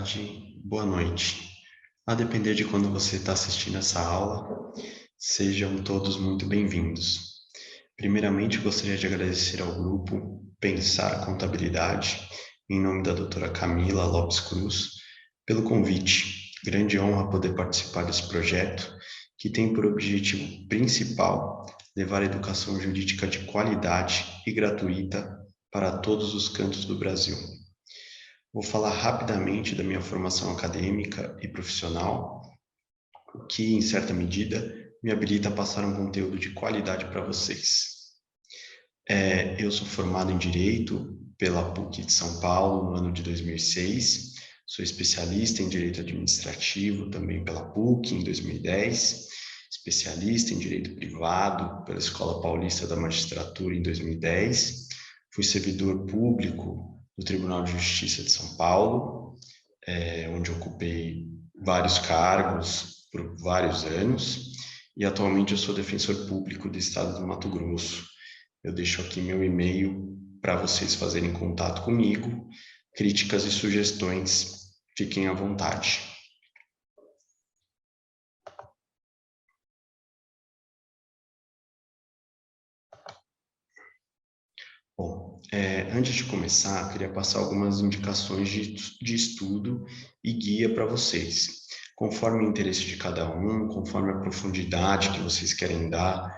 tarde, boa noite. A depender de quando você está assistindo essa aula, sejam todos muito bem-vindos. Primeiramente, gostaria de agradecer ao grupo Pensar Contabilidade, em nome da doutora Camila Lopes Cruz, pelo convite. Grande honra poder participar desse projeto, que tem por objetivo principal levar a educação jurídica de qualidade e gratuita para todos os cantos do Brasil. Vou falar rapidamente da minha formação acadêmica e profissional, o que, em certa medida, me habilita a passar um conteúdo de qualidade para vocês. Eu sou formado em Direito pela PUC de São Paulo no ano de 2006, sou especialista em Direito Administrativo também pela PUC em 2010, especialista em Direito Privado pela Escola Paulista da Magistratura em 2010, fui servidor público do Tribunal de Justiça de São Paulo, onde ocupei vários cargos por vários anos, e atualmente eu sou defensor público do Estado do Mato Grosso. Eu deixo aqui meu e-mail para vocês fazerem contato comigo, críticas e sugestões, fiquem à vontade. Bom, antes de começar, queria passar algumas indicações de estudo e guia para vocês. Conforme o interesse de cada um, conforme a profundidade que vocês querem dar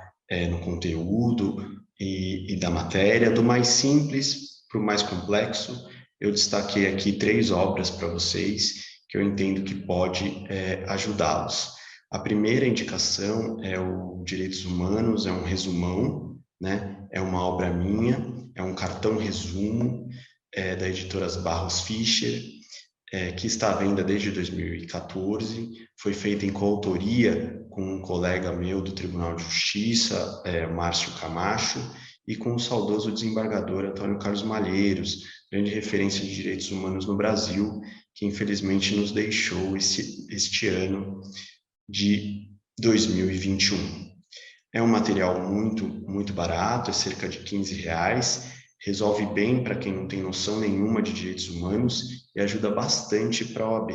no conteúdo e da matéria, do mais simples para o mais complexo, eu destaquei aqui 3 obras para vocês que eu entendo que pode ajudá-los. A primeira indicação é o Direitos Humanos, é um resumão, né? É uma obra minha, é um cartão resumo da editora Barros Fischer, que está à venda desde 2014, foi feita em coautoria com um colega meu do Tribunal de Justiça, Márcio Camacho, e com o saudoso desembargador Antônio Carlos Malheiros, grande referência de direitos humanos no Brasil, que infelizmente nos deixou este ano de 2021. É um material muito barato, é cerca de R$15, resolve bem para quem não tem noção nenhuma de direitos humanos e ajuda bastante para a OAB.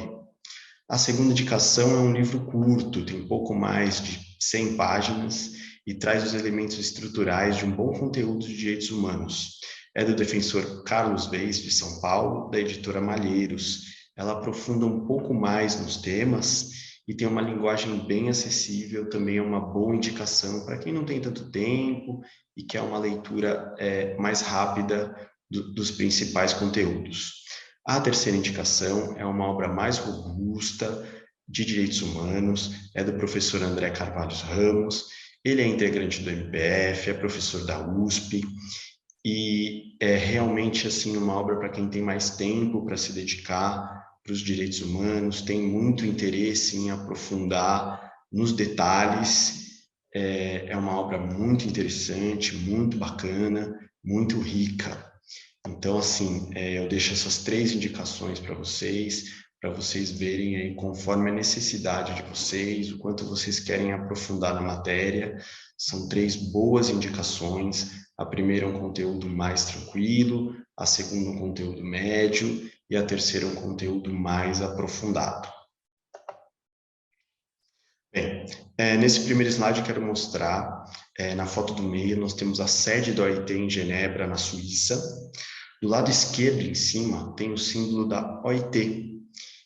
A segunda indicação é um livro curto, tem pouco mais de 100 páginas e traz os elementos estruturais de um bom conteúdo de direitos humanos. É do defensor Carlos Veis, de São Paulo, da editora Malheiros. Ela aprofunda um pouco mais nos temas e tem uma linguagem bem acessível, também é uma boa indicação para quem não tem tanto tempo e quer uma leitura mais rápida dos principais conteúdos. A terceira indicação é uma obra mais robusta de direitos humanos, é do professor André Carvalho Ramos, ele é integrante do MPF, é professor da USP, e é realmente assim uma obra para quem tem mais tempo para se dedicar para os direitos humanos, tem muito interesse em aprofundar nos detalhes. É uma obra muito interessante, muito bacana, muito rica. Então, assim, eu deixo essas 3 indicações para vocês verem aí conforme a necessidade de vocês, o quanto vocês querem aprofundar na matéria. São 3 boas indicações. A primeira é um conteúdo mais tranquilo, a segunda um conteúdo médio e a terceira um conteúdo mais aprofundado. Bem, nesse primeiro slide eu quero mostrar, na foto do meio, nós temos a sede da OIT em Genebra, na Suíça. Do lado esquerdo, em cima, tem o símbolo da OIT,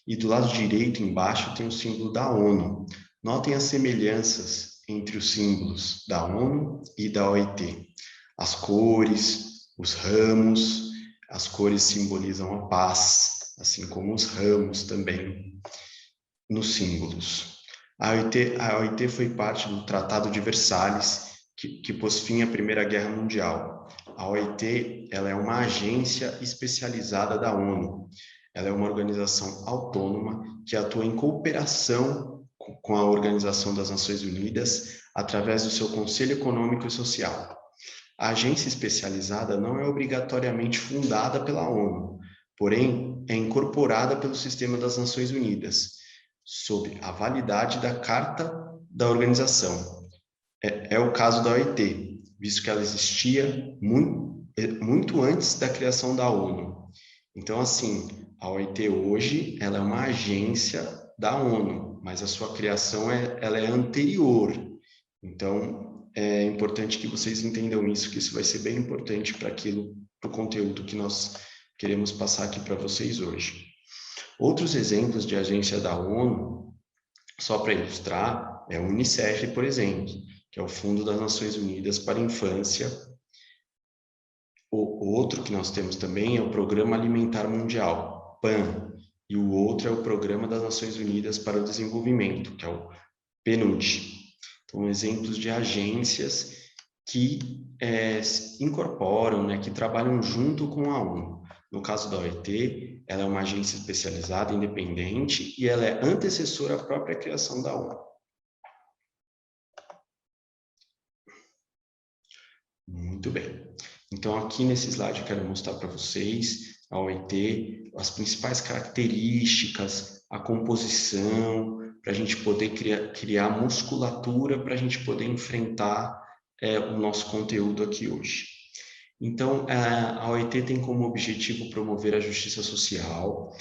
e do lado direito, embaixo, tem o símbolo da ONU. Notem as semelhanças entre os símbolos da ONU e da OIT. As cores, os ramos, as cores simbolizam a paz, assim como os ramos também nos símbolos. A OIT foi parte do Tratado de Versalhes, que pôs fim à Primeira Guerra Mundial. A OIT ela é uma agência especializada da ONU. Ela é uma organização autônoma que atua em cooperação com a Organização das Nações Unidas através do seu Conselho Econômico e Social. A agência especializada não é obrigatoriamente fundada pela ONU, porém é incorporada pelo sistema das Nações Unidas, sob a validade da Carta da Organização. É o caso da OIT, visto que ela existia muito antes da criação da ONU. Então, assim, A OIT hoje, ela é uma agência da ONU, mas a sua criação ela é anterior. Então, é importante que vocês entendam isso, que isso vai ser bem importante para o conteúdo que nós queremos passar aqui para vocês hoje. Outros exemplos de agência da ONU, só para ilustrar, é o UNICEF, por exemplo, que é o Fundo das Nações Unidas para a Infância. O outro que nós temos também é o Programa Alimentar Mundial, PAN, e o outro é o Programa das Nações Unidas para o Desenvolvimento, que é o PNUD. Então, exemplos de agências que incorporam, né, que trabalham junto com a ONU. No caso da OIT, ela é uma agência especializada, independente, e ela é antecessora à própria criação da ONU. Muito bem. Então, aqui nesse slide eu quero mostrar para vocês a OIT, as principais características, a composição, para a gente poder criar musculatura, para a gente poder enfrentar o nosso conteúdo aqui hoje. Então, a OIT tem como objetivo promover a justiça social.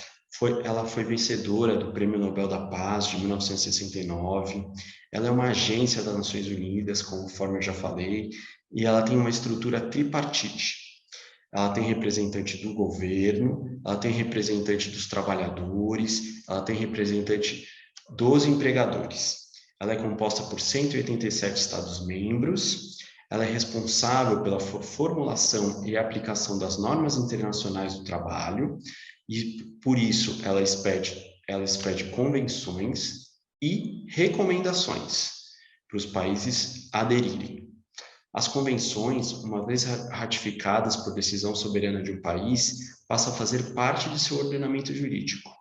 Ela foi vencedora do Prêmio Nobel da Paz de 1969. Ela é uma agência das Nações Unidas, conforme eu já falei, e ela tem uma estrutura tripartite. Ela tem representante do governo, ela tem representante dos trabalhadores, ela tem representante dos empregadores. Ela é composta por 187 Estados-membros, ela é responsável pela formulação e aplicação das normas internacionais do trabalho, e por isso ela expede convenções e recomendações para os países aderirem. As convenções, uma vez ratificadas por decisão soberana de um país, passam a fazer parte de seu ordenamento jurídico.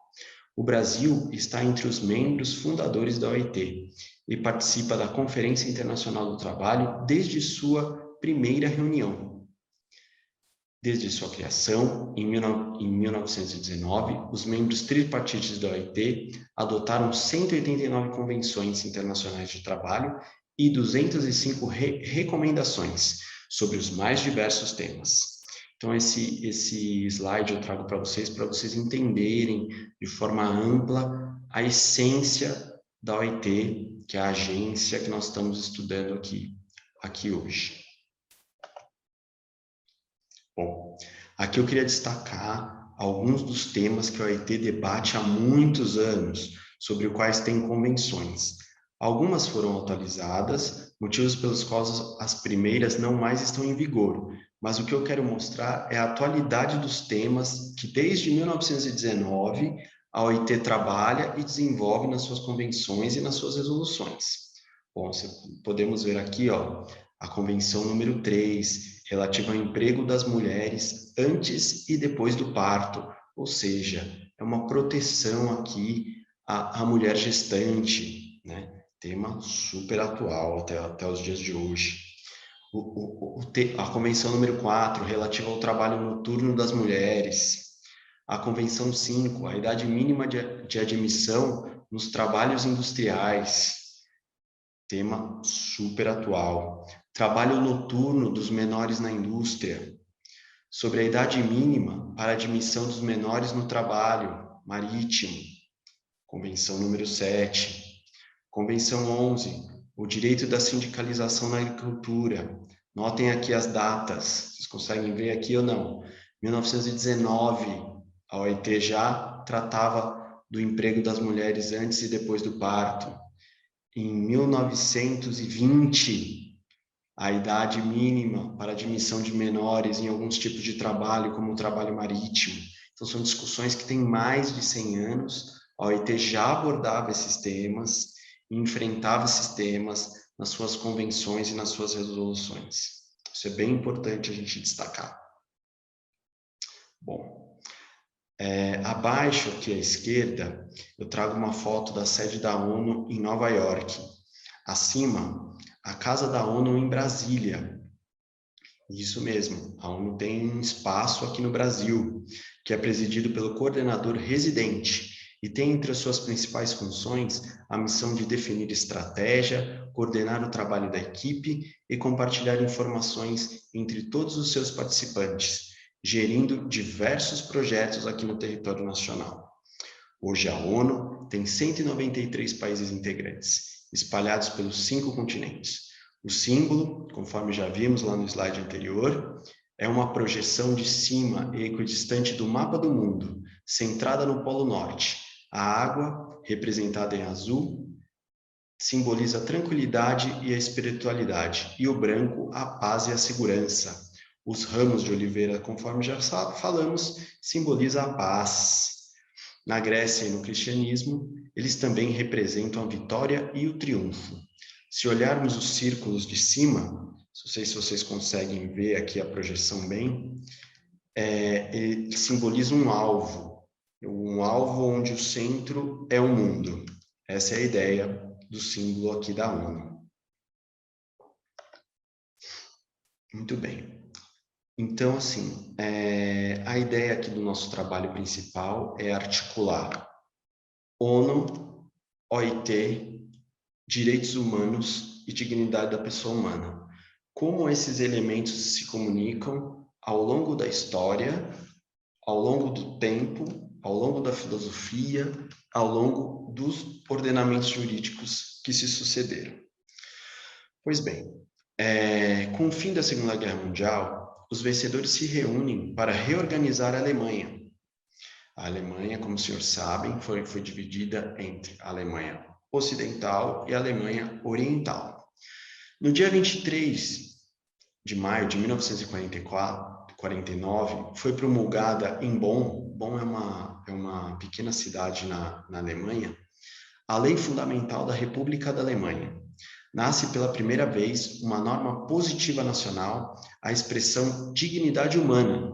O Brasil está entre os membros fundadores da OIT e participa da Conferência Internacional do Trabalho desde sua primeira reunião. Desde sua criação, em 1919, os membros tripartites da OIT adotaram 189 convenções internacionais de trabalho e 205 recomendações sobre os mais diversos temas. Então, esse slide eu trago para vocês entenderem de forma ampla a essência da OIT, que é a agência que nós estamos estudando aqui hoje. Bom, aqui eu queria destacar alguns dos temas que a OIT debate há muitos anos, sobre os quais tem convenções. Algumas foram atualizadas, motivos pelos quais as primeiras não mais estão em vigor, mas o que eu quero mostrar é a atualidade dos temas que desde 1919 a OIT trabalha e desenvolve nas suas convenções e nas suas resoluções. Bom, podemos ver aqui, ó, a convenção número 3, relativa ao emprego das mulheres antes e depois do parto, ou seja, é uma proteção aqui à mulher gestante, né? Tema super atual até os dias de hoje. A Convenção número 4, relativa ao trabalho noturno das mulheres. A Convenção 5, a idade mínima de admissão nos trabalhos industriais. Tema super atual. Trabalho noturno dos menores na indústria. Sobre a idade mínima para admissão dos menores no trabalho marítimo. Convenção número 7. Convenção 11, o direito da sindicalização na agricultura. Notem aqui as datas, vocês conseguem ver aqui ou não? 1919, a OIT já tratava do emprego das mulheres antes e depois do parto. Em 1920, a idade mínima para admissão de menores em alguns tipos de trabalho, como o trabalho marítimo. Então, são discussões que têm mais de 100 anos. A OIT já abordava esses temas, enfrentava esses temas nas suas convenções e nas suas resoluções. Isso é bem importante a gente destacar. Bom, abaixo aqui à esquerda, eu trago uma foto da sede da ONU em Nova York. Acima, a Casa da ONU em Brasília. Isso mesmo, a ONU tem um espaço aqui no Brasil, que é presidido pelo coordenador residente, e tem entre as suas principais funções a missão de definir estratégia, coordenar o trabalho da equipe e compartilhar informações entre todos os seus participantes, gerindo diversos projetos aqui no território nacional. Hoje a ONU tem 193 países integrantes, espalhados pelos 5 continentes. O símbolo, conforme já vimos lá no slide anterior, é uma projeção de cima e equidistante do mapa do mundo, centrada no Polo Norte. A água, representada em azul, simboliza a tranquilidade e a espiritualidade, e o branco, a paz e a segurança. Os ramos de oliveira, conforme já falamos, simboliza a paz. Na Grécia e no cristianismo, eles também representam a vitória e o triunfo. Se olharmos os círculos de cima, não sei se vocês conseguem ver aqui a projeção bem, ele simboliza um alvo onde o centro é o mundo. Essa é a ideia do símbolo aqui da ONU. Muito bem. Então, assim, a ideia aqui do nosso trabalho principal é articular ONU, OIT, direitos humanos e dignidade da pessoa humana. Como esses elementos se comunicam ao longo da história, ao longo do tempo, ao longo da filosofia, ao longo dos ordenamentos jurídicos que se sucederam. Pois bem, com o fim da Segunda Guerra Mundial, os vencedores se reúnem para reorganizar a Alemanha. A Alemanha, como os senhores sabem, foi dividida entre a Alemanha Ocidental e a Alemanha Oriental. No dia 23 de maio de 1949, foi promulgada em Bonn, Bonn é uma pequena cidade na Alemanha, a Lei Fundamental da República da Alemanha. Nasce pela primeira vez uma norma positiva nacional, a expressão dignidade humana.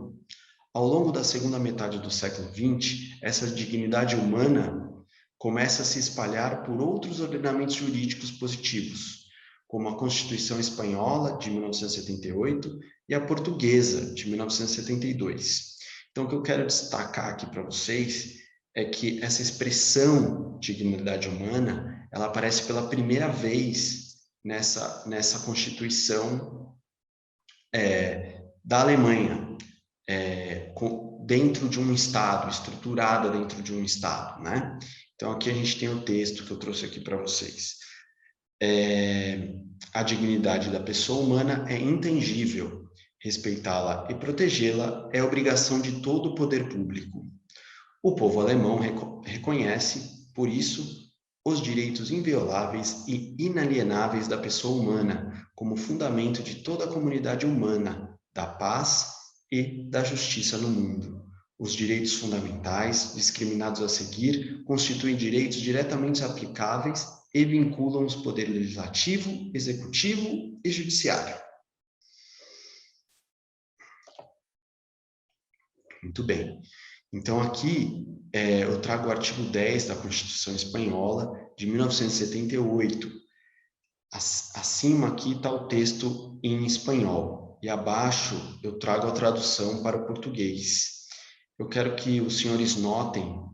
Ao longo da segunda metade do século XX, essa dignidade humana começa a se espalhar por outros ordenamentos jurídicos positivos, como a Constituição Espanhola, de 1978, e a Portuguesa, de 1972. Então, o que eu quero destacar aqui para vocês é que essa expressão dignidade humana, ela aparece pela primeira vez nessa Constituição da Alemanha, dentro de um Estado, estruturada dentro de um Estado, né? Então, aqui a gente tem o texto que eu trouxe aqui para vocês. A dignidade da pessoa humana é intangível. Respeitá-la e protegê-la é obrigação de todo o poder público. O povo alemão reconhece, por isso, os direitos invioláveis e inalienáveis da pessoa humana como fundamento de toda a comunidade humana, da paz e da justiça no mundo. Os direitos fundamentais, discriminados a seguir, constituem direitos diretamente aplicáveis e vinculam os poderes legislativo, executivo e judiciário. Muito bem. Então, aqui eu trago o artigo 10 da Constituição Espanhola, de 1978. Acima aqui está o texto em espanhol, e abaixo eu trago a tradução para o português. Eu quero que os senhores notem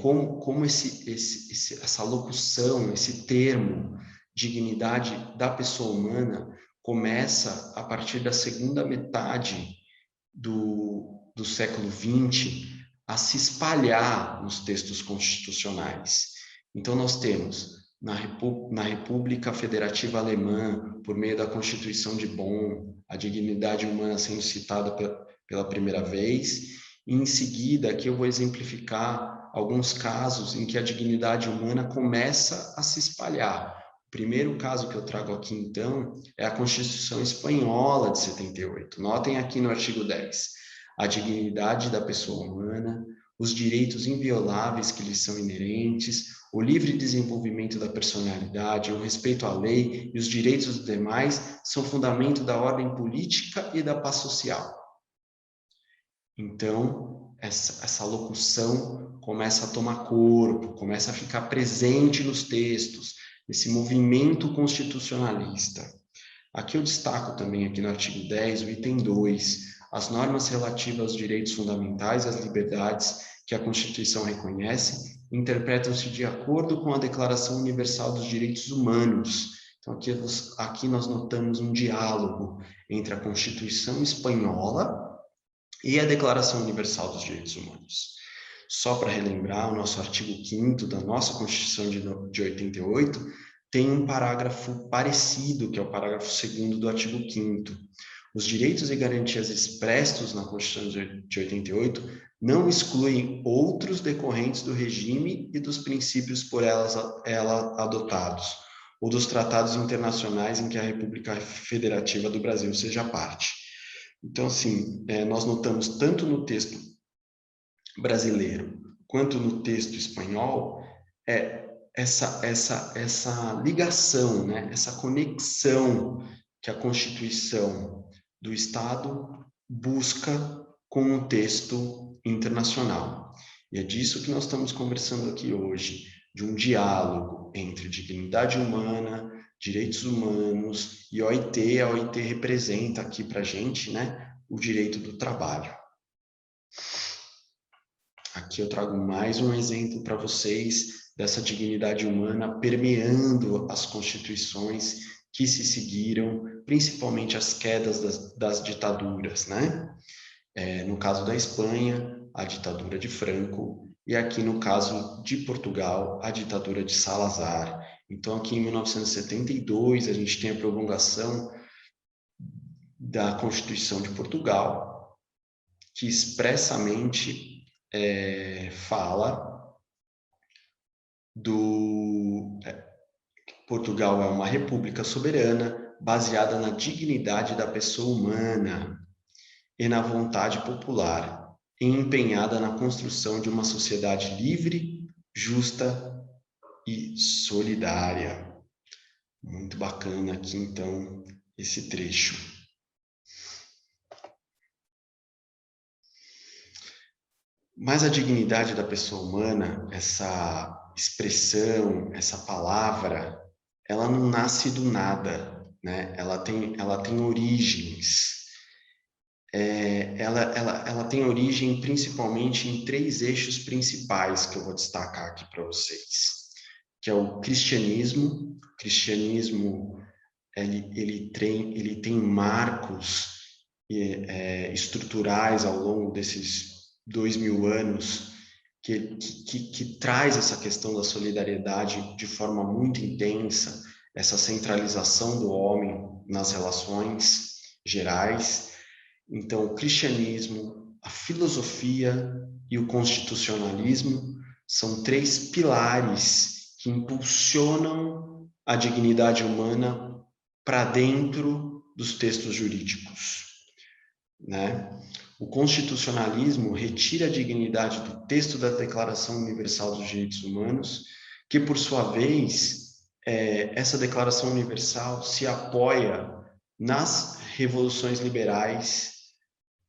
como essa locução, esse termo, dignidade da pessoa humana, começa a partir da segunda metade do século XX a se espalhar nos textos constitucionais. Então, nós temos na República Federativa Alemã, por meio da Constituição de Bonn, a dignidade humana sendo citada pela primeira vez, e em seguida, aqui eu vou exemplificar alguns casos em que a dignidade humana começa a se espalhar. O primeiro caso que eu trago aqui, então, é a Constituição Espanhola de 78. Notem aqui no artigo 10. A dignidade da pessoa humana, os direitos invioláveis que lhes são inerentes, o livre desenvolvimento da personalidade, o respeito à lei e os direitos dos demais são fundamento da ordem política e da paz social. Então, essa locução começa a tomar corpo, começa a ficar presente nos textos, esse movimento constitucionalista. Aqui eu destaco também, aqui no artigo 10, o item 2, as normas relativas aos direitos fundamentais e às liberdades que a Constituição reconhece, interpretam-se de acordo com a Declaração Universal dos Direitos Humanos. Então, aqui nós notamos um diálogo entre a Constituição Espanhola E a Declaração Universal dos Direitos Humanos. Só para relembrar, o nosso artigo 5º da nossa Constituição de 88 tem um parágrafo parecido, que é o parágrafo 2º do artigo 5º. Os direitos e garantias expressos na Constituição de 88 não excluem outros decorrentes do regime e dos princípios por ela adotados, ou dos tratados internacionais em que a República Federativa do Brasil seja parte. Então, assim, nós notamos tanto no texto brasileiro quanto no texto espanhol essa ligação, né? Essa conexão que a Constituição do Estado busca com o texto internacional. E é disso que nós estamos conversando aqui hoje, de um diálogo entre dignidade humana, direitos humanos e OIT. A OIT representa aqui para a gente, né, o direito do trabalho. Aqui eu trago mais um exemplo para vocês dessa dignidade humana permeando as constituições que se seguiram, principalmente as quedas das ditaduras, né? No caso da Espanha, a ditadura de Franco, e aqui no caso de Portugal, a ditadura de Salazar. Então, aqui em 1972, a gente tem a promulgação da Constituição de Portugal, que expressamente fala Portugal é uma república soberana baseada na dignidade da pessoa humana e na vontade popular, e empenhada na construção de uma sociedade livre, justa e solidária. Muito bacana aqui, então, esse trecho. Mas a dignidade da pessoa humana, essa expressão, essa palavra, ela não nasce do nada, né? Ela tem origens. Ela tem origem principalmente em 3 eixos principais que eu vou destacar aqui para vocês, que é o cristianismo. O cristianismo ele tem marcos estruturais ao longo desses 2000 anos que traz essa questão da solidariedade de forma muito intensa, essa centralização do homem nas relações gerais. Então, o cristianismo, a filosofia e o constitucionalismo são 3 pilares que impulsionam a dignidade humana para dentro dos textos jurídicos, né? O constitucionalismo retira a dignidade do texto da Declaração Universal dos Direitos Humanos, que, por sua vez, essa Declaração Universal se apoia nas revoluções liberais,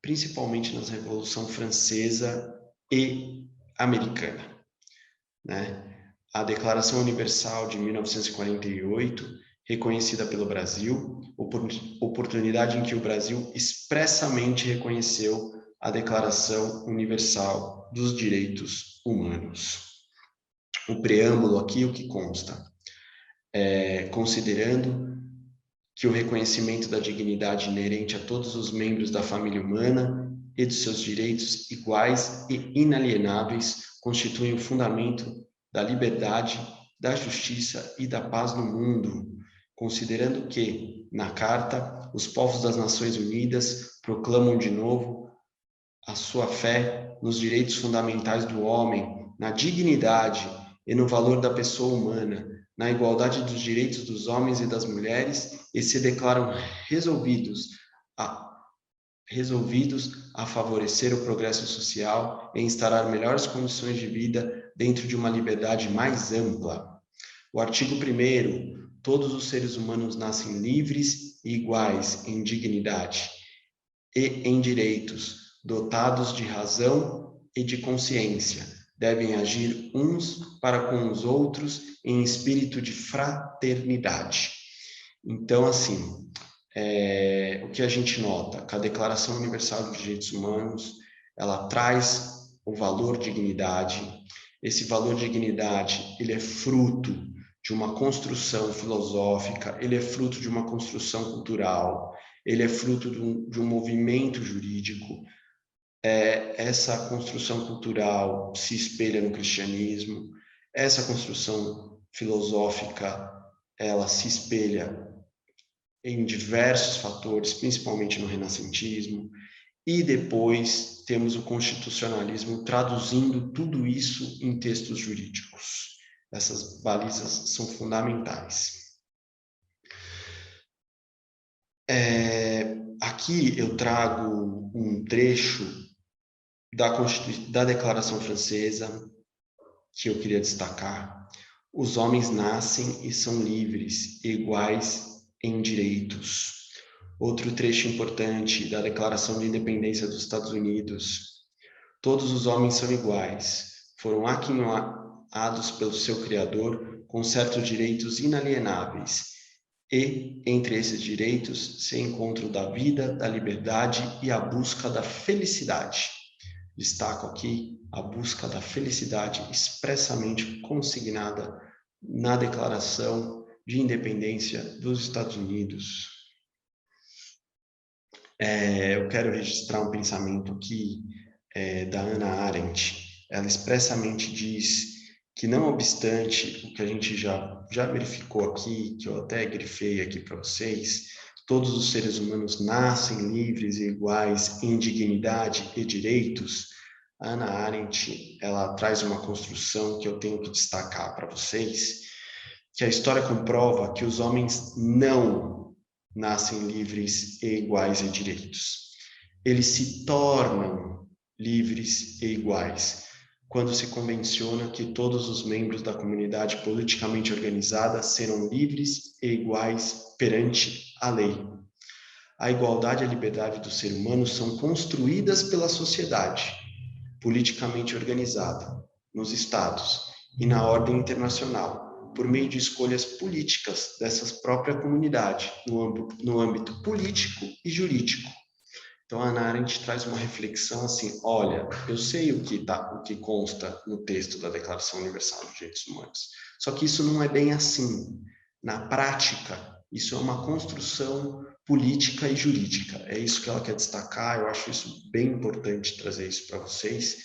principalmente na Revolução Francesa e Americana, né? A Declaração Universal de 1948, reconhecida pelo Brasil, oportunidade em que o Brasil expressamente reconheceu a Declaração Universal dos Direitos Humanos. O preâmbulo aqui, o que consta? Considerando que o reconhecimento da dignidade inerente a todos os membros da família humana e dos seus direitos iguais e inalienáveis constituem o fundamento da liberdade, da justiça e da paz no mundo, considerando que, na Carta, os povos das Nações Unidas proclamam de novo a sua fé nos direitos fundamentais do homem, na dignidade e no valor da pessoa humana, na igualdade dos direitos dos homens e das mulheres, e se declaram resolvidos a favorecer o progresso social e instaurar melhores condições de vida dentro de uma liberdade mais ampla. O artigo 1º, todos os seres humanos nascem livres e iguais em dignidade e em direitos, dotados de razão e de consciência, devem agir uns para com os outros em espírito de fraternidade. Então, assim, o que a gente nota? Que a Declaração Universal dos Direitos Humanos, ela traz o valor dignidade. Esse valor dignidade, ele é fruto de uma construção filosófica, ele é fruto de uma construção cultural, ele é fruto de um movimento jurídico, essa construção cultural se espelha no cristianismo, essa construção filosófica, ela se espelha em diversos fatores, principalmente no renascentismo, e depois temos o constitucionalismo traduzindo tudo isso em textos jurídicos. Essas balizas são fundamentais. Aqui eu trago um trecho da Declaração Francesa que eu queria destacar. Os homens nascem e são livres e iguais em direitos. Outro trecho importante da Declaração de Independência dos Estados Unidos. Todos os homens são iguais, foram aquinhoados pelo seu Criador com certos direitos inalienáveis, e, entre esses direitos, se encontra o da vida, da liberdade e a busca da felicidade. Destaco aqui a busca da felicidade expressamente consignada na Declaração de Independência dos Estados Unidos. Eu quero registrar um pensamento aqui da Hannah Arendt. Ela expressamente diz que, não obstante o que a gente já verificou aqui, que eu até grifei aqui para vocês, todos os seres humanos nascem livres e iguais em dignidade e direitos. A Hannah Arendt, ela traz uma construção que eu tenho que destacar para vocês, que a história comprova que os homens não nascem livres e iguais em direitos. Eles se tornam livres e iguais quando se convenciona que todos os membros da comunidade politicamente organizada serão livres e iguais perante a lei. A igualdade e a liberdade do ser humano são construídas pela sociedade politicamente organizada, nos estados e na ordem internacional, por meio de escolhas políticas dessas própria comunidade, no âmbito político e jurídico. Então, a Hannah Arendt traz uma reflexão assim, olha, eu sei o que consta no texto da Declaração Universal dos Direitos Humanos, só que isso não é bem assim. Na prática, isso é uma construção política e jurídica. É isso que ela quer destacar, eu acho isso bem importante trazer isso para vocês.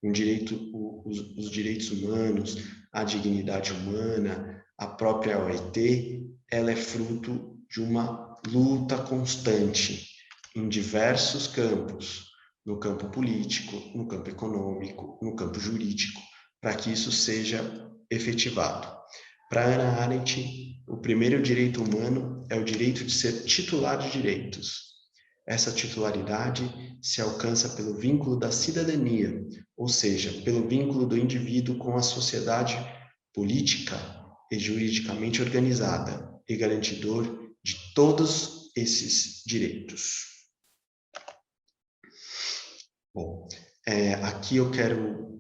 Os direitos humanos, a dignidade humana, a própria OIT, ela é fruto de uma luta constante em diversos campos, no campo político, no campo econômico, no campo jurídico, para que isso seja efetivado. Para Hannah Arendt, o primeiro direito humano é o direito de ser titular de direitos. Essa titularidade se alcança pelo vínculo da cidadania, ou seja, pelo vínculo do indivíduo com a sociedade política e juridicamente organizada e garantidor de todos esses direitos. Bom, aqui eu quero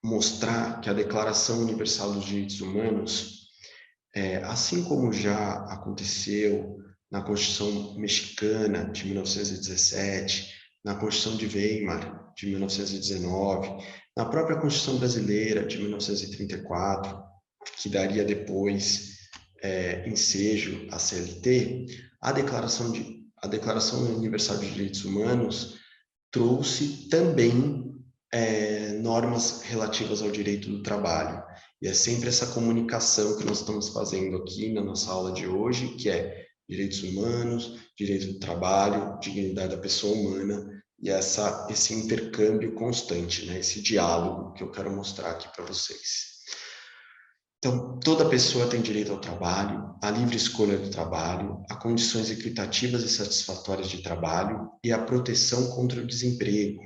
mostrar que a Declaração Universal dos Direitos Humanos, assim como já aconteceu na Constituição Mexicana de 1917, na Constituição de Weimar de 1919, na própria Constituição Brasileira de 1934, que daria depois ensejo à CLT, a Declaração Universal dos Direitos Humanos trouxe também normas relativas ao direito do trabalho. E é sempre essa comunicação que nós estamos fazendo aqui na nossa aula de hoje, que é direitos humanos, direito do trabalho, dignidade da pessoa humana, e esse intercâmbio constante, né? Esse diálogo que eu quero mostrar aqui para vocês. Então, toda pessoa tem direito ao trabalho, à livre escolha do trabalho, a condições equitativas e satisfatórias de trabalho e à proteção contra o desemprego.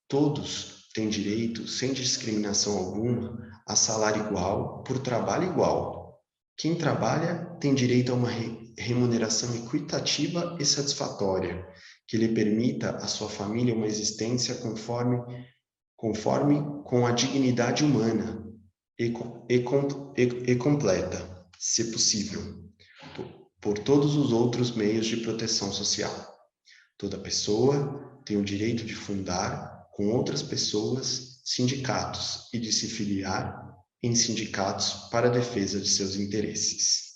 Todos têm direito, sem discriminação alguma, a salário igual por trabalho igual. Quem trabalha tem direito a uma remuneração equitativa e satisfatória, que lhe permita à sua família uma existência conforme com a dignidade humana e completa, se possível, por todos os outros meios de proteção social. Toda pessoa tem o direito de fundar, com outras pessoas, sindicatos e de se filiar em sindicatos para a defesa de seus interesses.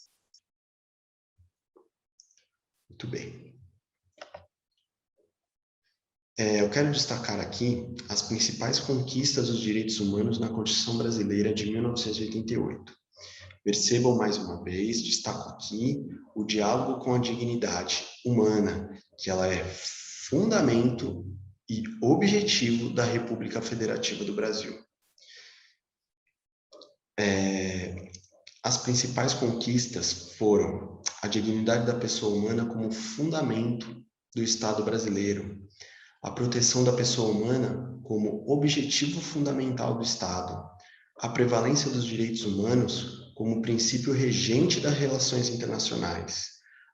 Muito bem. Eu quero destacar aqui as principais conquistas dos direitos humanos na Constituição Brasileira de 1988. Percebam mais uma vez, destaco aqui o diálogo com a dignidade humana, que ela é fundamento e objetivo da República Federativa do Brasil. As principais conquistas foram a dignidade da pessoa humana como fundamento do Estado brasileiro, a proteção da pessoa humana como objetivo fundamental do Estado, a prevalência dos direitos humanos como princípio regente das relações internacionais,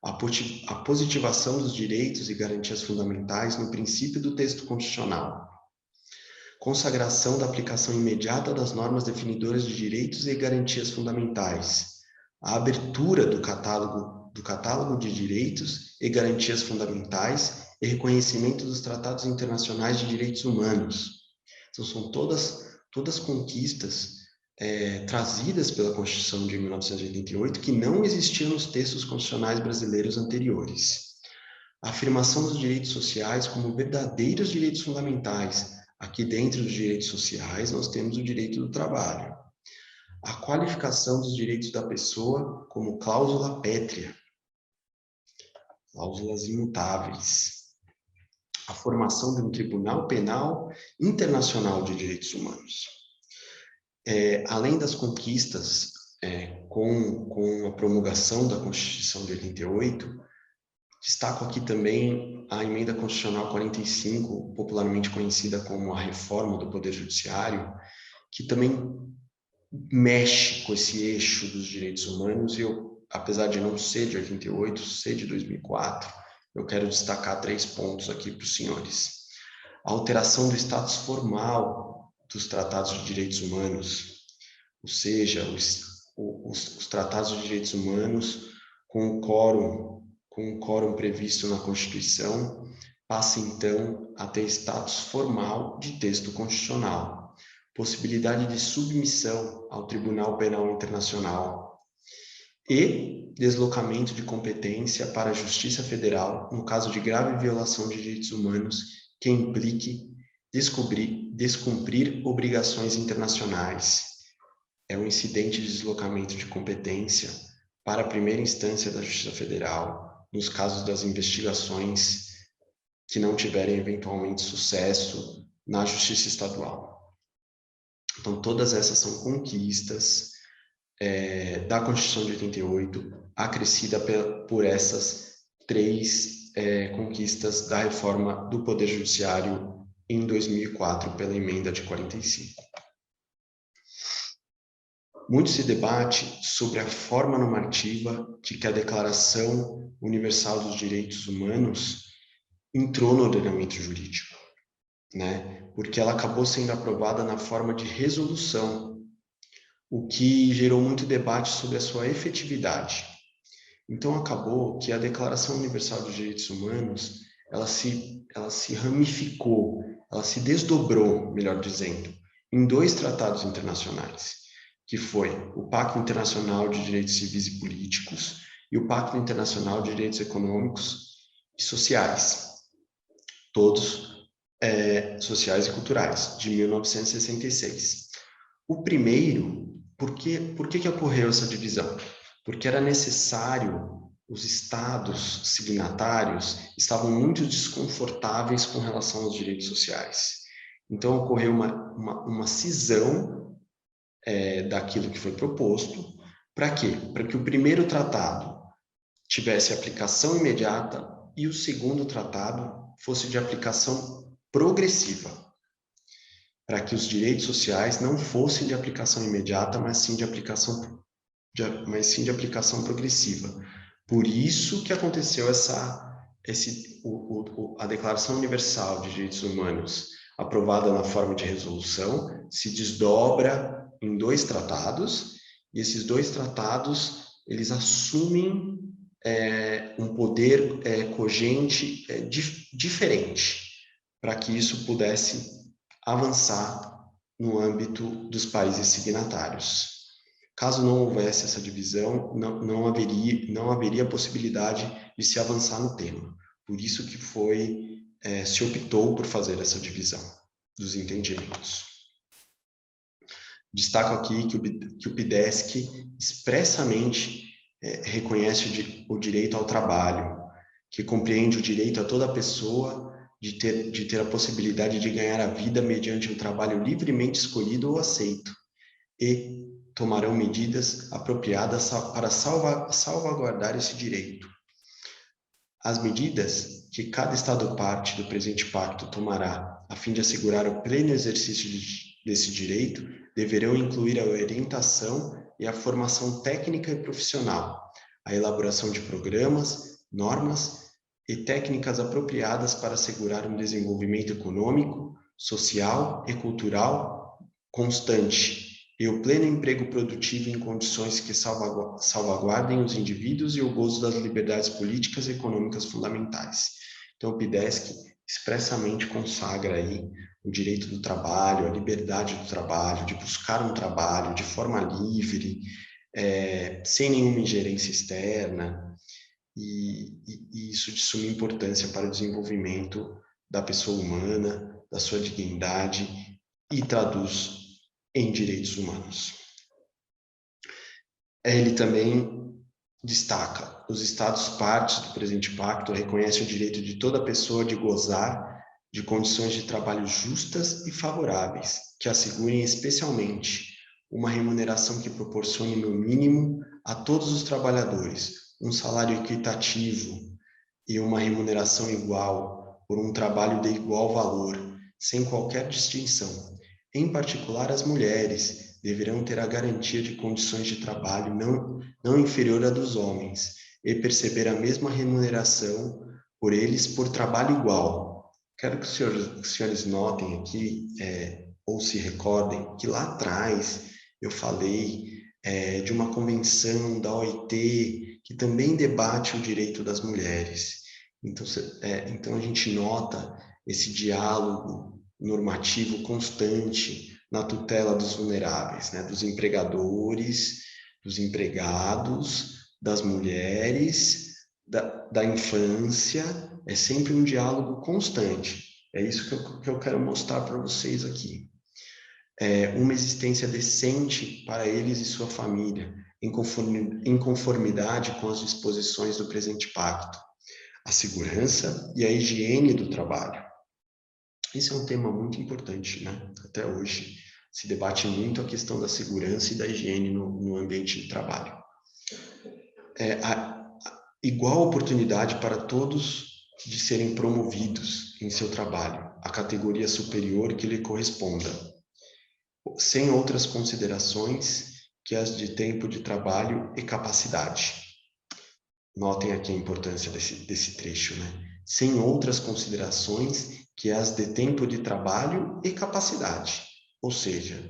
a positivação dos direitos e garantias fundamentais no princípio do texto constitucional, consagração da aplicação imediata das normas definidoras de direitos e garantias fundamentais, a abertura do catálogo de direitos e garantias fundamentais e reconhecimento dos tratados internacionais de direitos humanos. Então, são todas conquistas trazidas pela Constituição de 1988 que não existiam nos textos constitucionais brasileiros anteriores. A afirmação dos direitos sociais como verdadeiros direitos fundamentais. Aqui dentro dos direitos sociais, nós temos o direito do trabalho. A qualificação dos direitos da pessoa como cláusula pétrea, cláusulas imutáveis. A formação de um Tribunal Penal Internacional de Direitos Humanos. Além das conquistas com a promulgação da Constituição de 88, destaco aqui também a Emenda Constitucional 45, popularmente conhecida como a Reforma do Poder Judiciário, que também mexe com esse eixo dos direitos humanos, e eu, apesar de não ser de 88, ser de 2004, eu quero destacar 3 pontos aqui para os senhores. A alteração do status formal dos tratados de direitos humanos, ou seja, os tratados de direitos humanos com o quórum previsto na Constituição, passa então a ter status formal de texto constitucional, possibilidade de submissão ao Tribunal Penal Internacional e deslocamento de competência para a Justiça Federal no caso de grave violação de direitos humanos que implique descumprir obrigações internacionais. É um incidente de deslocamento de competência para a primeira instância da Justiça Federal, nos casos das investigações que não tiverem eventualmente sucesso na Justiça Estadual. Então, todas essas são conquistas da Constituição de 88, acrescida por essas 3 conquistas da reforma do Poder Judiciário em 2004, pela emenda de 45. Muito se debate sobre a forma normativa de que a Declaração Universal dos Direitos Humanos entrou no ordenamento jurídico, né? Porque ela acabou sendo aprovada na forma de resolução, o que gerou muito debate sobre a sua efetividade. Então, acabou que a Declaração Universal dos Direitos Humanos, ela se ramificou, ela se desdobrou, melhor dizendo, em 2 tratados internacionais, que foi o Pacto Internacional de Direitos Civis e Políticos e o Pacto Internacional de Direitos Econômicos e Sociais, todos sociais e culturais, de 1966. O primeiro, por que ocorreu essa divisão? Porque era necessário, os estados signatários estavam muito desconfortáveis com relação aos direitos sociais. Então, ocorreu uma cisão daquilo que foi proposto. Para quê? Para que o primeiro tratado tivesse aplicação imediata e o segundo tratado fosse de aplicação progressiva, para que os direitos sociais não fossem de aplicação imediata, mas sim de aplicação progressiva. Por isso que aconteceu a Declaração Universal de Direitos Humanos, aprovada na forma de resolução, se desdobra em 2 tratados, e esses 2 tratados, eles assumem um poder cogente diferente, para que isso pudesse avançar no âmbito dos países signatários. Caso não houvesse essa divisão, não haveria possibilidade de se avançar no tema. Por isso que se optou por fazer essa divisão dos entendimentos. Destaco aqui que o PIDESC expressamente reconhece o direito ao trabalho, que compreende o direito a toda pessoa de ter a possibilidade de ganhar a vida mediante um trabalho livremente escolhido ou aceito, e tomarão medidas apropriadas para salvaguardar esse direito. As medidas que cada Estado-parte do presente pacto tomará a fim de assegurar o pleno exercício desse direito deverão incluir a orientação e a formação técnica e profissional, a elaboração de programas, normas e técnicas apropriadas para assegurar um desenvolvimento econômico, social e cultural constante e o pleno emprego produtivo em condições que salvaguardem os indivíduos e o gozo das liberdades políticas e econômicas fundamentais. Então, o PIDESC expressamente consagra aí o direito do trabalho, a liberdade do trabalho, de buscar um trabalho de forma livre, sem nenhuma ingerência externa, e isso de suma importância para o desenvolvimento da pessoa humana, da sua dignidade, e traduz em direitos humanos. Ele também destaca: os Estados-partes do presente pacto reconhecem o direito de toda pessoa de gozar de condições de trabalho justas e favoráveis, que assegurem especialmente uma remuneração que proporcione no mínimo a todos os trabalhadores um salário equitativo e uma remuneração igual por um trabalho de igual valor, sem qualquer distinção. Em particular, as mulheres deverão ter a garantia de condições de trabalho não inferior à dos homens e perceber a mesma remuneração por eles por trabalho igual. Quero que os senhores notem aqui, ou se recordem, que lá atrás eu falei de uma convenção da OIT que também debate o direito das mulheres. Então a gente nota esse diálogo normativo constante na tutela dos vulneráveis, né? Dos empregadores, dos empregados, das mulheres, da infância. É sempre um diálogo constante. É isso que eu quero mostrar para vocês aqui. Uma existência decente para eles e sua família, em conformidade com as disposições do presente pacto, a segurança e a higiene do trabalho. Esse é um tema muito importante, né? Até hoje se debate muito a questão da segurança e da higiene no ambiente de trabalho. A igual oportunidade para todos de serem promovidos em seu trabalho, a categoria superior que lhe corresponda, sem outras considerações que as de tempo de trabalho e capacidade. Notem aqui a importância desse trecho, né? Sem outras considerações que as de tempo de trabalho e capacidade. Ou seja,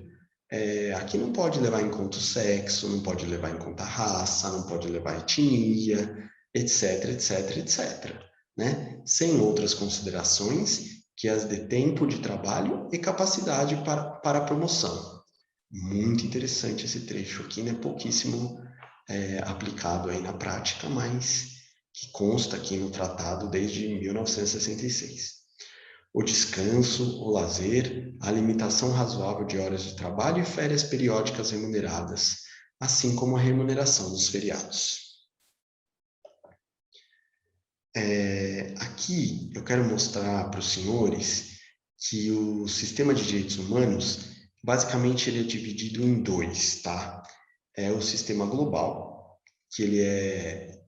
aqui não pode levar em conta o sexo, não pode levar em conta a raça, não pode levar a etnia, etc, etc, etc. Né? Sem outras considerações que as de tempo de trabalho e capacidade para a promoção. Muito interessante esse trecho aqui, né? Pouquíssimo aplicado aí na prática, mas que consta aqui no tratado desde 1966. O descanso, o lazer, a limitação razoável de horas de trabalho e férias periódicas remuneradas, assim como a remuneração dos feriados. Aqui eu quero mostrar para os senhores que o sistema de direitos humanos, basicamente, ele é dividido em dois, tá? É o sistema global, que ele é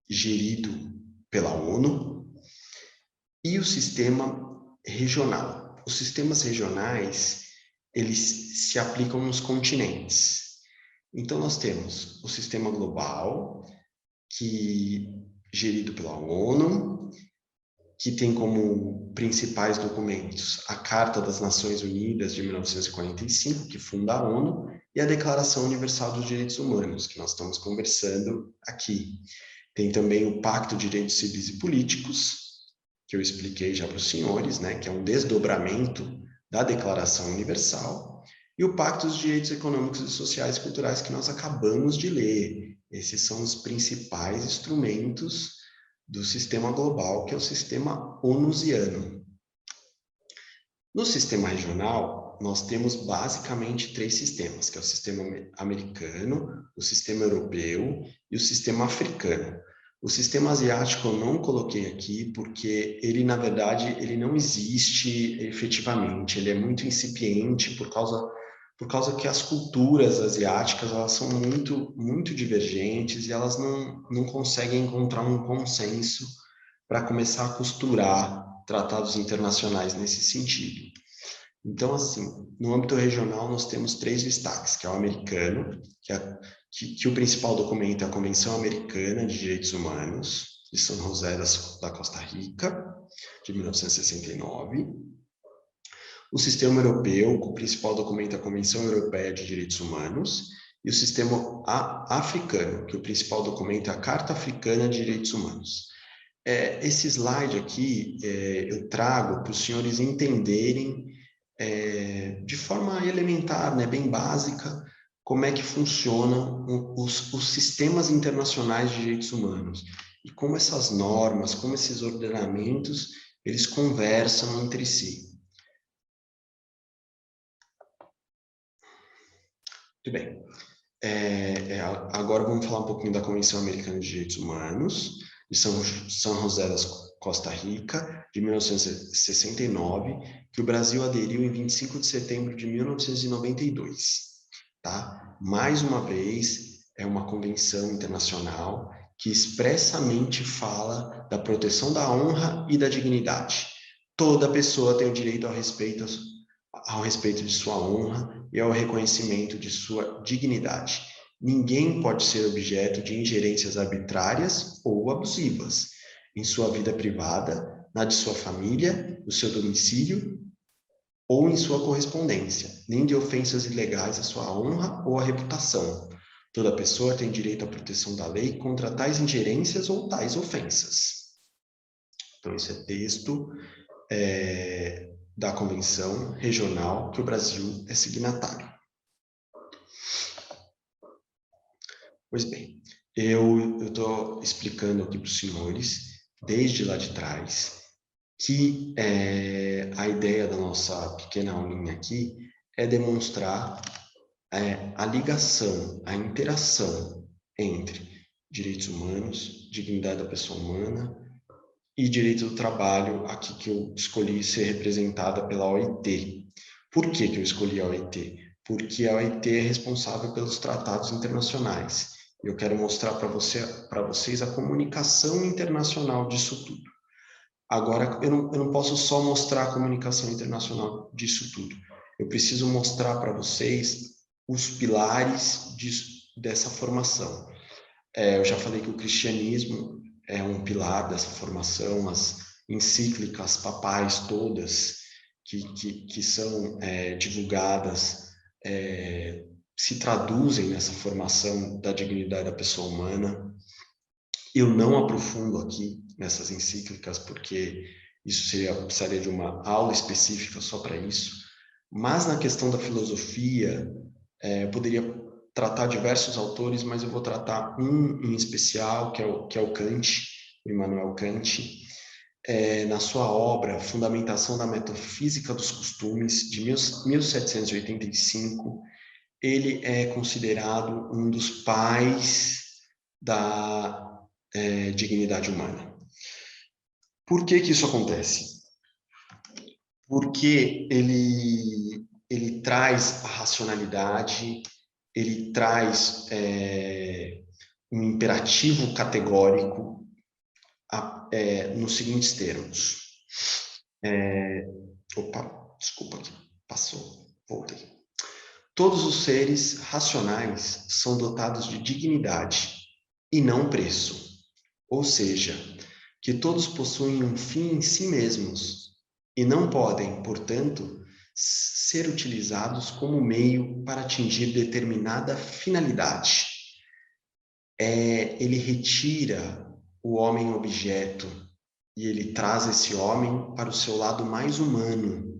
gerido pela ONU, e o sistema regional. Os sistemas regionais, eles se aplicam nos continentes. Então, nós temos o sistema global, gerido pela ONU, que tem como principais documentos a Carta das Nações Unidas de 1945, que funda a ONU, e a Declaração Universal dos Direitos Humanos, que nós estamos conversando aqui. Tem também o Pacto de Direitos Civis e Políticos, que eu expliquei já para os senhores, né, que é um desdobramento da Declaração Universal, e o Pacto dos Direitos Econômicos e Sociais e Culturais, que nós acabamos de ler. Esses são os principais instrumentos do sistema global, que é o sistema onusiano. No sistema regional, nós temos basicamente 3 sistemas, que é o sistema americano, o sistema europeu e o sistema africano. O sistema asiático eu não coloquei aqui porque ele, na verdade, ele não existe efetivamente, ele é muito incipiente por causa que as culturas asiáticas elas são muito divergentes e elas não conseguem encontrar um consenso para começar a costurar tratados internacionais nesse sentido. Então, assim, no âmbito regional, nós temos 3 destaques, que é o americano, que o principal documento é a Convenção Americana de Direitos Humanos, de São José da Costa Rica, de 1969. O sistema europeu, o principal documento é a Convenção Europeia de Direitos Humanos, e o sistema africano, que o principal documento é a Carta Africana de Direitos Humanos. Esse slide aqui eu trago para os senhores entenderem de forma elementar, né, bem básica, como é que funcionam os sistemas internacionais de direitos humanos e como essas normas, como esses ordenamentos, eles conversam entre si. Muito bem. Agora vamos falar um pouquinho da Convenção Americana de Direitos Humanos, de São José da Costa Rica, de 1969, que o Brasil aderiu em 25 de setembro de 1992. Tá? Mais uma vez, é uma convenção internacional que expressamente fala da proteção da honra e da dignidade. Toda pessoa tem o direito ao respeito de sua honra e ao reconhecimento de sua dignidade. Ninguém pode ser objeto de ingerências arbitrárias ou abusivas em sua vida privada, na de sua família, no seu domicílio ou em sua correspondência, nem de ofensas ilegais à sua honra ou à reputação. Toda pessoa tem direito à proteção da lei contra tais ingerências ou tais ofensas. Então, esse é texto da Convenção Regional que o Brasil é signatário. Pois bem, eu estou explicando aqui para os senhores, desde lá de trás, que a ideia da nossa pequena aulinha aqui é demonstrar a ligação, a interação entre direitos humanos, dignidade da pessoa humana e direito do trabalho, aqui que eu escolhi ser representada pela OIT. Por que eu escolhi a OIT? Porque a OIT é responsável pelos tratados internacionais. Eu quero mostrar para vocês a comunicação internacional disso tudo. Agora, eu não posso só mostrar a comunicação internacional disso tudo. Eu preciso mostrar para vocês os pilares dessa formação. Eu já falei que o cristianismo é um pilar dessa formação, as encíclicas papais todas que são divulgadas se traduzem nessa formação da dignidade da pessoa humana. Eu não aprofundo aqui nessas encíclicas, porque isso precisaria de uma aula específica só para isso, mas na questão da filosofia, eu poderia tratar diversos autores, mas eu vou tratar um em especial, que é o Kant, o Immanuel Kant, na sua obra Fundamentação da Metafísica dos Costumes, de 1785, ele é considerado um dos pais da dignidade humana. Por que isso acontece? Porque ele traz a racionalidade, ele traz um imperativo categórico nos seguintes termos. Desculpa aqui, passou, voltei. Todos os seres racionais são dotados de dignidade e não preço. Ou seja, que todos possuem um fim em si mesmos e não podem, portanto, ser utilizados como meio para atingir determinada finalidade. Ele retira o homem objeto e ele traz esse homem para o seu lado mais humano.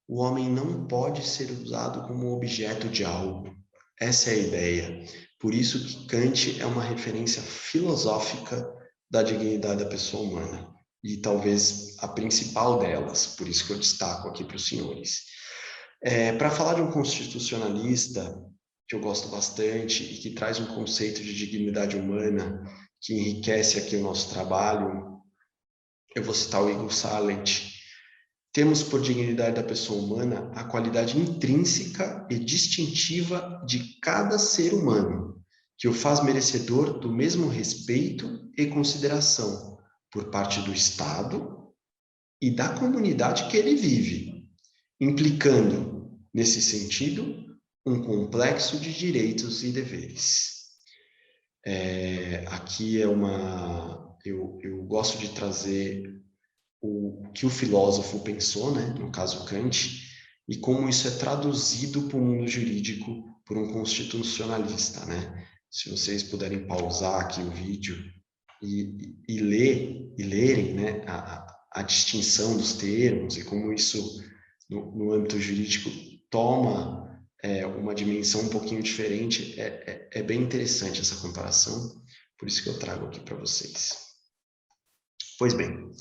O homem não pode ser usado como objeto de algo. Essa é a ideia. Por isso que Kant é uma referência filosófica da dignidade da pessoa humana, e talvez a principal delas, por isso que eu destaco aqui para os senhores. Para falar de um constitucionalista, que eu gosto bastante e que traz um conceito de dignidade humana que enriquece aqui o nosso trabalho, eu vou citar o Eagle Silent. Temos por dignidade da pessoa humana a qualidade intrínseca e distintiva de cada ser humano, que o faz merecedor do mesmo respeito e consideração por parte do Estado e da comunidade que ele vive, implicando, nesse sentido, um complexo de direitos e deveres. Aqui é uma... Eu gosto de trazer o que o filósofo pensou, né? No caso Kant, e como isso é traduzido para o mundo jurídico por um constitucionalista, né? Se vocês puderem pausar aqui o vídeo e lerem, né, a distinção dos termos e como isso no âmbito jurídico toma uma dimensão um pouquinho diferente, é bem interessante essa comparação, por isso que eu trago aqui para vocês. Pois bem,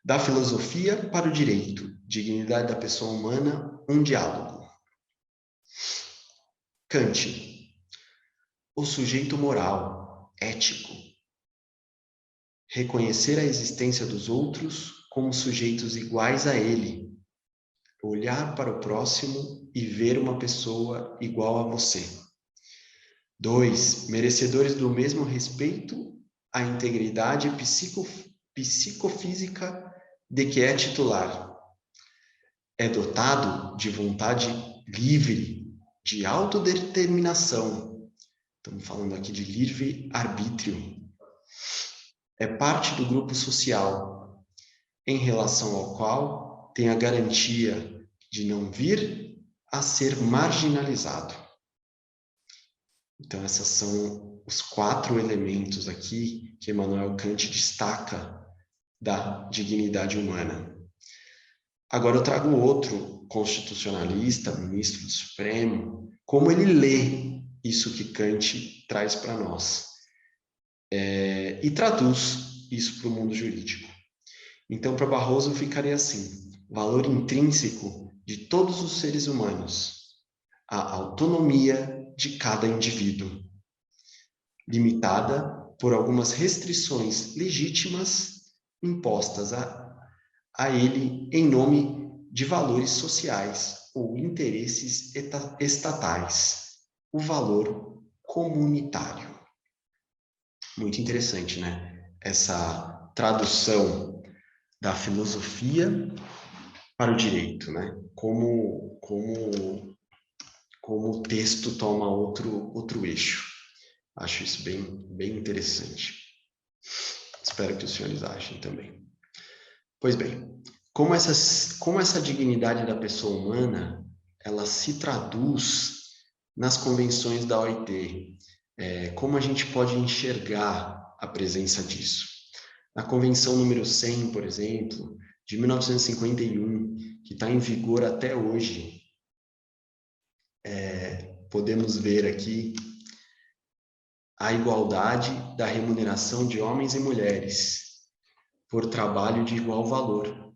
da filosofia para o direito, dignidade da pessoa humana, um diálogo. Kant, o sujeito moral, ético, reconhecer a existência dos outros como sujeitos iguais a ele, olhar para o próximo e ver uma pessoa igual a você. 2. Merecedores do mesmo respeito à integridade psicofísica de que é titular. É dotado de vontade livre, de autodeterminação. Estamos falando aqui de livre-arbítrio. É parte do grupo social, em relação ao qual tem a garantia de não vir a ser marginalizado. Então, esses são os 4 elementos aqui que Immanuel Kant destaca da dignidade humana. Agora eu trago outro constitucionalista, ministro do Supremo, como ele lê isso que Kant traz para nós e traduz isso para o mundo jurídico. Então, para Barroso ficaria assim: valor intrínseco de todos os seres humanos, a autonomia de cada indivíduo, limitada por algumas restrições legítimas impostas a ele em nome de valores sociais ou interesses estatais, o valor comunitário. Muito interessante, né? Essa tradução da filosofia para o direito, né? Como o texto toma outro eixo. Acho isso bem interessante. Espero que os senhores achem também. Pois bem, como essa dignidade da pessoa humana, ela se traduz nas convenções da OIT, como a gente pode enxergar a presença disso. Na Convenção número 100, por exemplo, de 1951, que está em vigor até hoje, podemos ver aqui a igualdade da remuneração de homens e mulheres por trabalho de igual valor.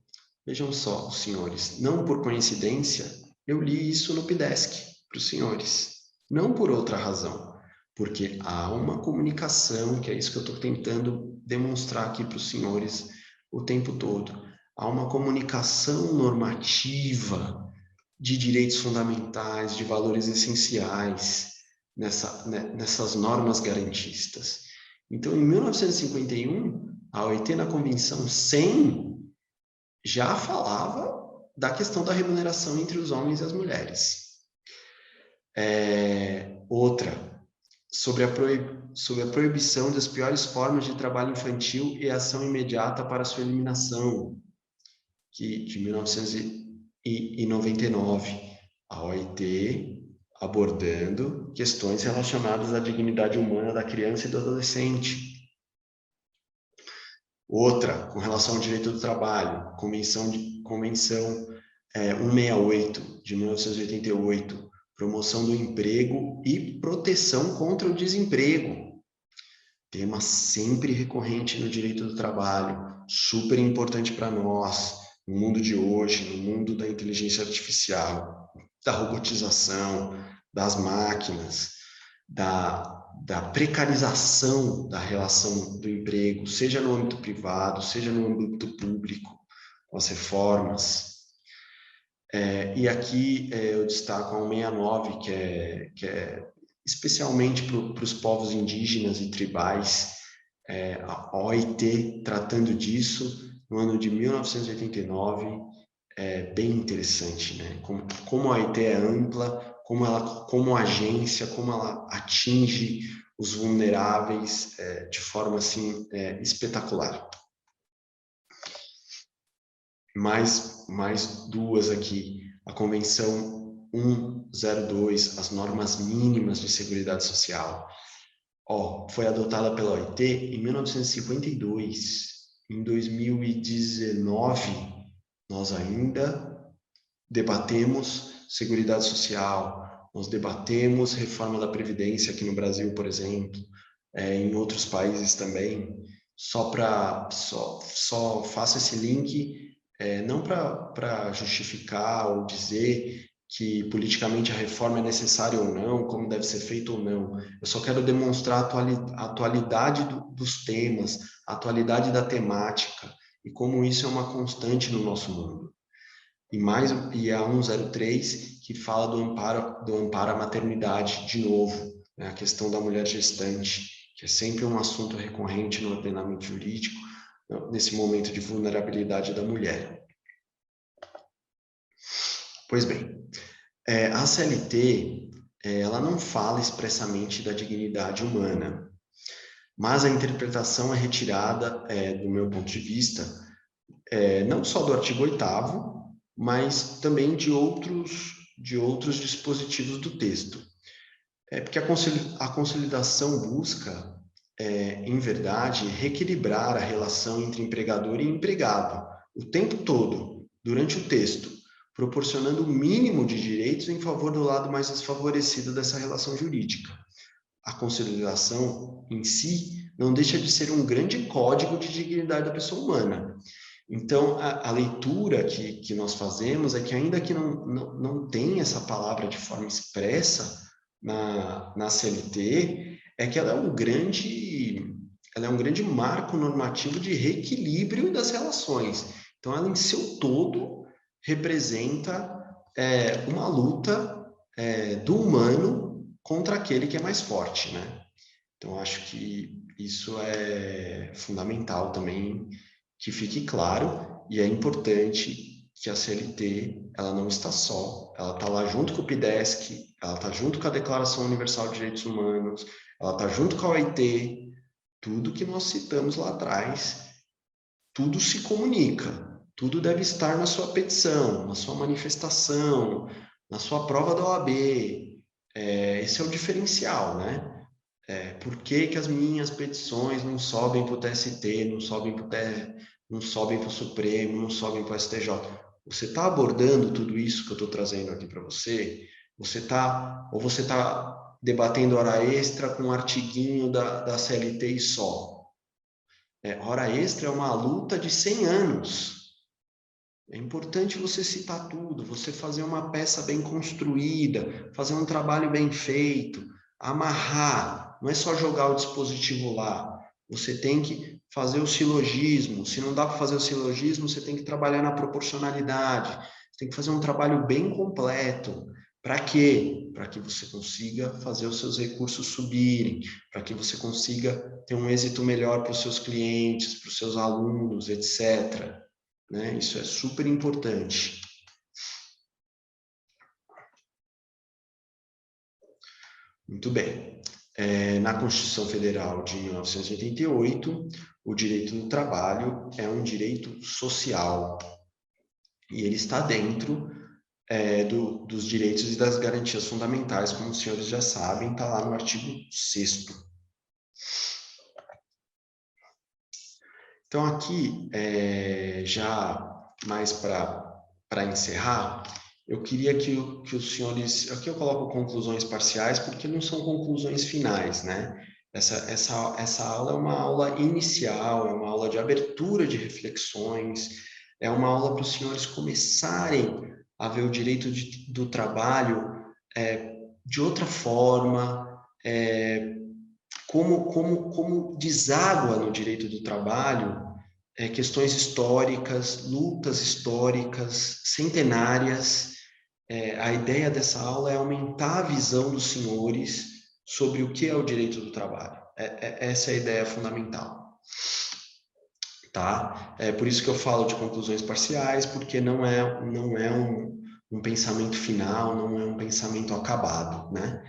Vejam só, senhores, não por coincidência, eu li isso no PIDESC para os senhores, não por outra razão, porque há uma comunicação, que é isso que eu estou tentando demonstrar aqui para os senhores o tempo todo. Há uma comunicação normativa de direitos fundamentais, de valores essenciais nessas normas garantistas. Então, em 1951, a OIT, na Convenção 100, já falava da questão da remuneração entre os homens e as mulheres. Outra, sobre a proibição das piores formas de trabalho infantil e ação imediata para sua eliminação, de 1999, a OIT abordando questões relacionadas à dignidade humana da criança e do adolescente. Outra, com relação ao direito do trabalho, Convenção 168, de 1988, promoção do emprego e proteção contra o desemprego. tema sempre recorrente no direito do trabalho, super importante para nós, no mundo de hoje, no mundo da inteligência artificial, da robotização, das máquinas, da precarização da relação do emprego, seja no âmbito privado, seja no âmbito público, com as reformas. E aqui eu destaco a 169, que é especialmente para os povos indígenas e tribais, a OIT tratando disso no ano de 1989, bem interessante, né? Como a OIT é ampla, como agência, como ela atinge os vulneráveis de forma assim espetacular. Mais duas aqui. A Convenção 102, as normas mínimas de seguridade social. Foi adotada pela OIT em 1952. Em 2019, nós ainda debatemos seguridade social, nós debatemos reforma da Previdência aqui no Brasil, por exemplo, em outros países também. Só faço esse link, não para justificar ou dizer que politicamente a reforma é necessária ou não, como deve ser feito ou não. Eu só quero demonstrar a atualidade dos temas, a atualidade da temática e como isso é uma constante no nosso mundo. E a 103, que fala do amparo à maternidade, de novo, né, a questão da mulher gestante, que é sempre um assunto recorrente no ordenamento jurídico, nesse momento de vulnerabilidade da mulher. Pois bem, a CLT, ela não fala expressamente da dignidade humana, mas a interpretação é retirada, do meu ponto de vista, não só do artigo 8º, mas também de outros dispositivos do texto. Porque a consolidação busca, em verdade, reequilibrar a relação entre empregador e empregado, o tempo todo, durante o texto, proporcionando o mínimo de direitos em favor do lado mais desfavorecido dessa relação jurídica. A consolidação, em si, não deixa de ser um grande código de dignidade da pessoa humana. Então, a leitura que nós fazemos é que, ainda que não tenha essa palavra de forma expressa na CLT, é que ela é um grande marco normativo de reequilíbrio das relações. Então, ela, em seu todo, representa uma luta do humano contra aquele que é mais forte, né? Então, acho que isso é fundamental também, que fique claro, e é importante que a CLT, ela não está só, ela está lá junto com o PIDESC, ela está junto com a Declaração Universal de Direitos Humanos, ela está junto com a OIT, tudo que nós citamos lá atrás, tudo se comunica, tudo deve estar na sua petição, na sua manifestação, na sua prova da OAB. Esse é o diferencial, né? Por que as minhas petições não sobem para o TST, não sobem para o Supremo, não sobem para o STJ? Você está abordando tudo isso que eu estou trazendo aqui para você? Você está debatendo hora extra com um artiguinho da CLT e só? Hora extra é uma luta de 100 anos. É importante você citar tudo, você fazer uma peça bem construída, fazer um trabalho bem feito, amarrar, não é só jogar o dispositivo lá. Você tem que fazer o silogismo. Se não dá para fazer o silogismo, você tem que trabalhar na proporcionalidade. Você tem que fazer um trabalho bem completo. Para quê? Para que você consiga fazer os seus recursos subirem, para que você consiga ter um êxito melhor para os seus clientes, para os seus alunos, etc. Né? Isso é super importante. Muito bem. Na Constituição Federal de 1988, o direito do trabalho é um direito social e ele está dentro dos direitos e das garantias fundamentais, como os senhores já sabem, está lá no artigo 6º. Então, aqui, já mais para encerrar, eu queria que os senhores... Aqui eu coloco conclusões parciais, porque não são conclusões finais, né? Essa aula é uma aula inicial, é uma aula de abertura de reflexões, é uma aula para os senhores começarem a ver o direito do trabalho de outra forma, como deságua no direito do trabalho questões históricas, lutas históricas, centenárias. A ideia dessa aula é aumentar a visão dos senhores sobre o que é o direito do trabalho. Essa é a ideia fundamental. Tá? É por isso que eu falo de conclusões parciais, porque não é um pensamento final, não é um pensamento acabado, né?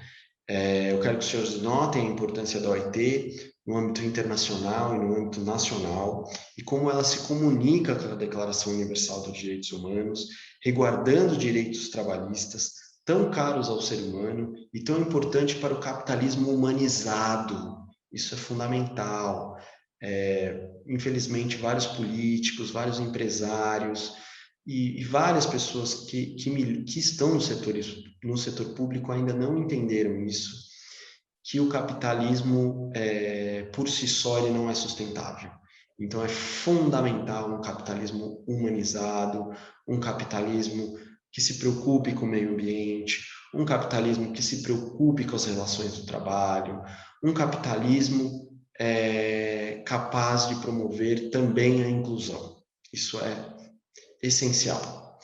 Eu quero que os senhores notem a importância da OIT no âmbito internacional e no âmbito nacional, e como ela se comunica com a Declaração Universal dos Direitos Humanos, resguardando direitos trabalhistas tão caros ao ser humano e tão importante para o capitalismo humanizado. Isso é fundamental. Infelizmente, vários políticos, vários empresários e várias pessoas que estão no setor público ainda não entenderam isso, que o capitalismo, por si só, ele não é sustentável. Então, é fundamental um capitalismo humanizado, um capitalismo que se preocupe com o meio ambiente, um capitalismo que se preocupe com as relações do trabalho, um capitalismo capaz de promover também a inclusão. Isso é essencial.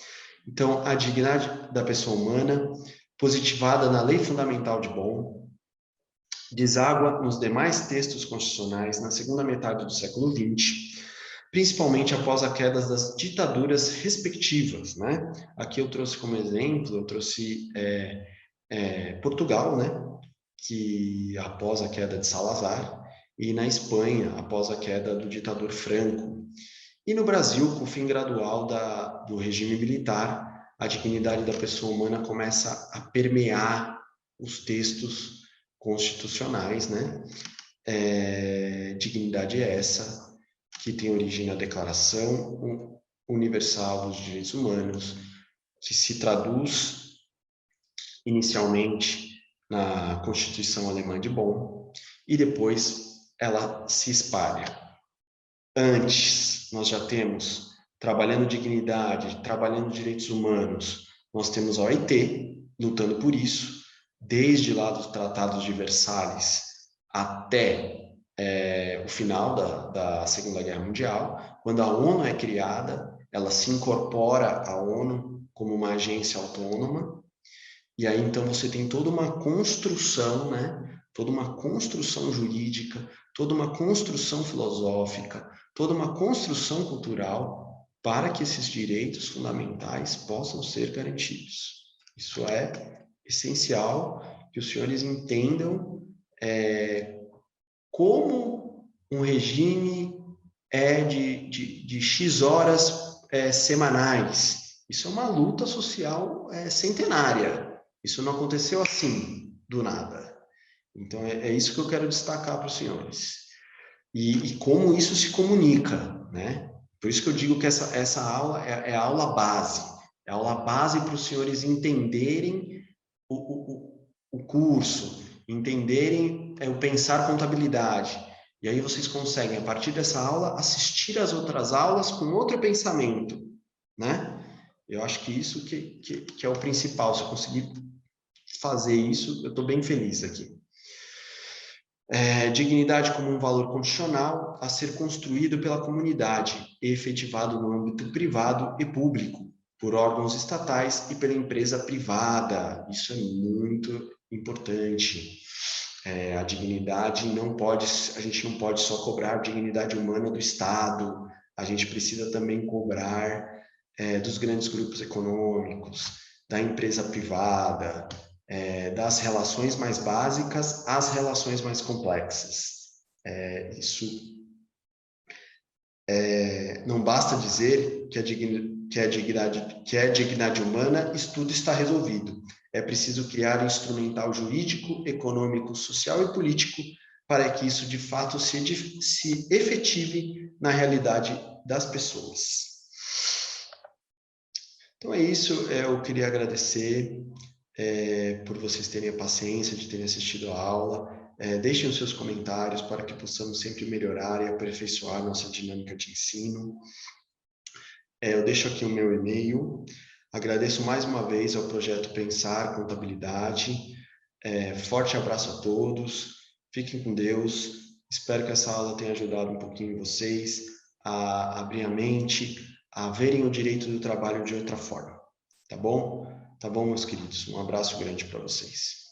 Então, a dignidade da pessoa humana, positivada na Lei Fundamental de Bonn, deságua nos demais textos constitucionais na segunda metade do século XX, principalmente após a queda das ditaduras respectivas, né? Aqui eu trouxe como exemplo, eu trouxe Portugal, né? Que após a queda de Salazar, e na Espanha, após a queda do ditador Franco. E no Brasil, com o fim gradual do regime militar, a dignidade da pessoa humana começa a permear os textos constitucionais, né? Dignidade é essa que tem origem na Declaração Universal dos Direitos Humanos, que se traduz inicialmente na Constituição Alemã de Bonn, e depois ela se espalha. Antes, nós já temos, trabalhando dignidade, trabalhando direitos humanos, nós temos a OIT, lutando por isso, desde lá dos Tratados de Versalhes até o final da Segunda Guerra Mundial. Quando a ONU é criada, ela se incorpora à ONU como uma agência autônoma, e aí, então, você tem toda uma construção, né? Toda uma construção jurídica, toda uma construção filosófica, toda uma construção cultural para que esses direitos fundamentais possam ser garantidos. Isso é essencial que os senhores entendam como um regime de X horas semanais. Isso é uma luta social centenária. Isso não aconteceu assim, do nada. Então, é isso que eu quero destacar para os senhores. E como isso se comunica, né? Por isso que eu digo que essa aula é a aula base. É a aula base para os senhores entenderem o curso, entenderem o pensar contabilidade. E aí vocês conseguem, a partir dessa aula, assistir às outras aulas com outro pensamento, né? Eu acho que isso que é o principal. Se eu conseguir fazer isso, eu estou bem feliz aqui. Dignidade como um valor constitucional a ser construído pela comunidade e efetivado no âmbito privado e público, por órgãos estatais e pela empresa privada. Isso é muito importante. A dignidade a gente não pode só cobrar dignidade humana do Estado, a gente precisa também cobrar dos grandes grupos econômicos, da empresa privada, das relações mais básicas às relações mais complexas. Não basta dizer que a dignidade humana, isso tudo está resolvido. É preciso criar um instrumental jurídico, econômico, social e político para que isso, de fato, se efetive na realidade das pessoas. Então, é isso. Eu queria agradecer por vocês terem a paciência de terem assistido a aula. Deixem os seus comentários para que possamos sempre melhorar e aperfeiçoar nossa dinâmica de ensino. Eu deixo aqui o meu e-mail. Agradeço mais uma vez ao projeto Pensar Contabilidade. Forte abraço a todos. Fiquem com Deus. Espero que essa aula tenha ajudado um pouquinho vocês a abrir a mente, a verem o direito do trabalho de outra forma. Tá bom? Tá bom, meus queridos? Um abraço grande para vocês.